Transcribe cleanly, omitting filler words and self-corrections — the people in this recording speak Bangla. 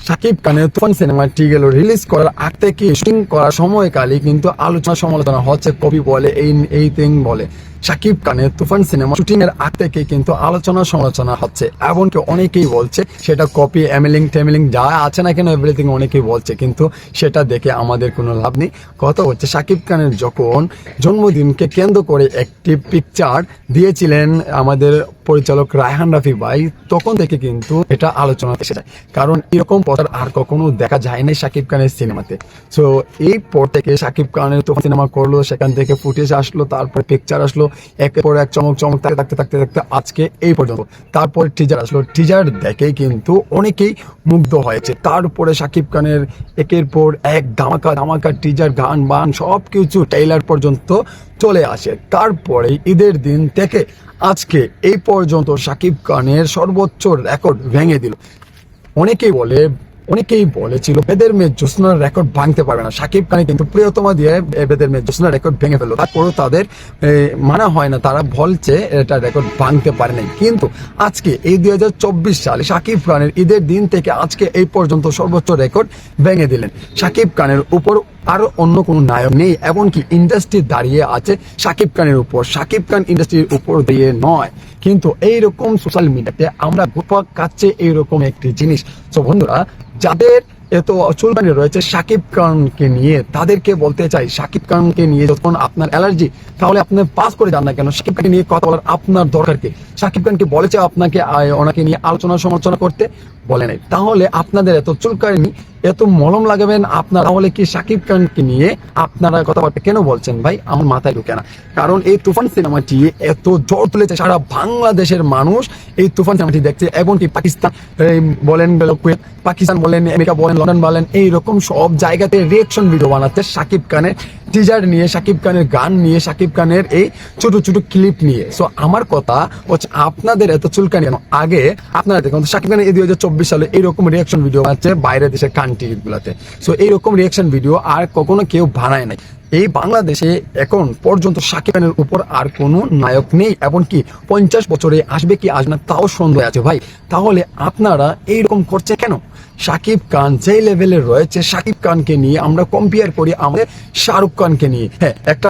শাকিব খানের তুফান সিনেমাটি গেল রিলিজ করার আগ থেকে শুটিং করার সময়কালে কিন্তু আলোচনা সমালোচনা হচ্ছে, কবি বলে এই থিং বলে। শাকিব খানের তুফান সিনেমা শুটিং এর আগ থেকে কিন্তু আলোচনা সমালোচনা হচ্ছে, এমনকি অনেকেই বলছে সেটা কপি টেমিলিং যা আছে না কেন এভরিথিং অনেকেই বলছে, কিন্তু সেটা দেখে আমাদের কোনো লাভ নেই। কথা হচ্ছে শাকিব খানের যখন জন্মদিনকে কেন্দ্র করে একটি পিকচার দিয়েছিলেন আমাদের পরিচালক রায়হান রাফি ভাই, তখন থেকে কিন্তু এটা আলোচনা এসে যায়, কারণ এরকম পোস্টার আর কখনো দেখা যায় না শাকিব খানের সিনেমাতে। সো এই পর থেকে শাকিব খানের তুফান সিনেমা করলো, সেখান থেকে ফুটেজ আসলো, তারপর পিকচার আসলো, একের পর এক চমক থাকতে আজকে এই পর্যন্ত। তারপর টিজার আসলো, টিজার দেখে কিন্তু অনেকেই মুগ্ধ হয়েছে। তারপরে শাকিব খানের একের পর এক ধামাকা টিজার, গান বান সব কিছু ট্রেইলার পর্যন্ত চলে আসে। তারপরে ঈদের দিন থেকে আজকে এই পর্যন্ত শাকিব খানের সর্বোচ্চ রেকর্ড ভেঙে দিল। অনেকেই বলেছিল বেদের মেয়ে জ্যোৎস্নার রেকর্ড ভাঙতে পারবে না, শাকিব খান কিন্তু প্রিয়তমা দিয়ে বেদের মেয়ে জ্যোৎস্নার রেকর্ড ভেঙে ফেললো। তারপরেও তাদের মানা হয় না, তারা বলছে এটা রেকর্ড ভাঙতে পারে নাই। কিন্তু আজকে এই 2024 সালে শাকিব খানের ঈদের দিন থেকে আজকে এই পর্যন্ত সর্বোচ্চ রেকর্ড ভেঙে দিলেন। শাকিব খানের উপর আর অন্য কোনো নায়ক নেই, এমনকি ইন্ডাস্ট্রি দাঁড়িয়ে আছে শাকিব খানের উপর। শাকিব খান ইন্ডাস্ট্রির উপর দিয়ে নয়, কিন্তু এইরকম সোশ্যাল মিডিয়াতে আমরা ঘুরপাক খাচ্ছে এইরকম একটি জিনিস। তো বন্ধুরা, যাদের এত চুলকানি রয়েছে শাকিব খানকে নিয়ে, তাদেরকে বলতে চাই, শাকিব খানকে নিয়ে যখন আপনার অ্যালার্জি, তাহলে আপনি পাস করে যান না কেন? শাকিব খানকে নিয়ে কথা বলার আপনার দরকার কি? শাকিব খানকে বলেছে আপনাকে ওনাকে নিয়ে আলোচনা সমালোচনা করতে? বলে নাই। তাহলে আপনাদের এত চুলকানি, এত মলম লাগাবেন আপনারা, তাহলে কি শাকিব খানকে নিয়ে আপনারা কথাবার্তা কেন বলছেন ভাই? আমার মাথায় ঢুকে না। কারণ এই তুফান সিনেমাটি এত ঝড় তুলেছে, সারা বাংলাদেশের মানুষ এই তুফান সিনেমাটি দেখছে, এমনকি পাকিস্তান বলেন, পাকিস্তান বলেন, আমেরিকা বলেন, লন্ডন বলেন, এইরকম সব জায়গাতে রিয়েকশন ভিডিও বানাচ্ছে শাকিব খানের টিজার নিয়ে, শাকিব খানের গান নিয়ে, শাকিব খানের এই ছোট ছোট ক্লিপ নিয়ে। সো আমার কথা হচ্ছে, আপনাদের এত চুলকানি কেন? আগে আপনারা দেখুন শাকিব খানের এই 2024 সালে এইরকম রিয়েকশন ভিডিও বানাচ্ছে বাইরের দেশের কান্ট্রি গুলাতে। সো এইরকম রিয়েকশন ভিডিও আর কখনো কেউ বানায় নাই। এই বাংলাদেশে এখন পর্যন্ত শাকিব খানের উপর আর কোনো নায়ক নেই, এমনকি 50 বছরে আসবে কি আসবে না তাও সন্দেহ আছে ভাই। তাহলে আপনারা এইরকম করছে কেন? শাকিব খান যে লেভেলে রয়েছে, শাকিব খানকে নিয়ে আমরা কম্পেয়ার করি আমাদের শাহরুখ খানকে নিয়ে। হ্যাঁ, একটা